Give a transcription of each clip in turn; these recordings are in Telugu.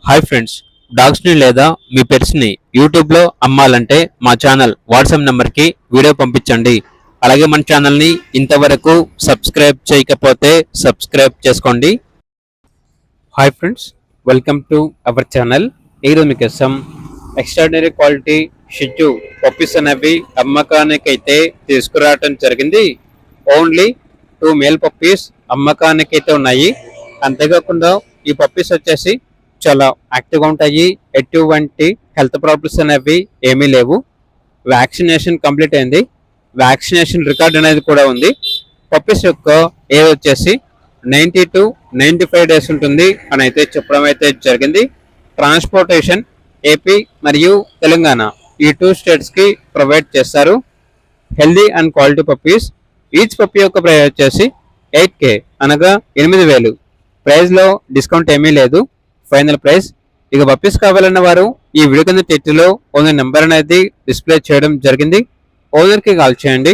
హాయ్ ఫ్రెండ్స్, డాగ్స్ని లేదా మీ పెట్స్ని యూట్యూబ్లో అమ్మాలంటే మా ఛానల్ వాట్సాప్ నెంబర్కి వీడియో పంపించండి. అలాగే మన ఛానల్ని ఇంతవరకు సబ్స్క్రైబ్ చేయకపోతే సబ్స్క్రైబ్ చేసుకోండి. Hi friends, welcome to our channel. ఈరోజు మీకోసం ఎక్స్ట్రాడినరీ క్వాలిటీ షిట్జూ పప్పీస్ అనేవి అమ్మకానికైతే తీసుకురావటం జరిగింది. ఓన్లీ 2 మేల్ పప్పీస్ అమ్మకానికైతే ఉన్నాయి. అంతేకాకుండా ఈ పప్పీస్ వచ్చేసి చాలా యాక్టివ్గా ఉంటాయి. ఎటువంటి హెల్త్ ప్రాబ్లమ్స్ అనేవి ఏమీ లేవు. వ్యాక్సినేషన్ కంప్లీట్ అయింది. వ్యాక్సినేషన్ రికార్డ్ అనేది కూడా ఉంది. పప్పీస్ యొక్క ఏజ్ వచ్చేసి 90 to 95 డేస్ ఉంటుంది అని అయితే చెప్పడం అయితే జరిగింది. ట్రాన్స్పోర్టేషన్ ఏపీ మరియు తెలంగాణ ఈ 2 స్టేట్స్కి ప్రొవైడ్ చేస్తారు. Healthy and quality puppies. Each puppy యొక్క ప్రైస్ వచ్చేసి 8K అనగా 8,000. ప్రైస్లో డిస్కౌంట్ ఏమీ లేదు. Final price. ఇక పప్పీస్ కావాలన్న వారు ఈ వీడియో కింద టైటిల్లో ఓనర్ నెంబర్ అనేది డిస్ప్లే చేయడం జరిగింది. ఓనర్కి కాల్ చేయండి.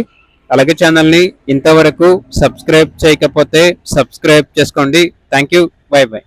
అలాగే ఛానల్ని ఇంతవరకు సబ్స్క్రైబ్ చేయకపోతే సబ్స్క్రైబ్ చేసుకోండి. Thank you. By by.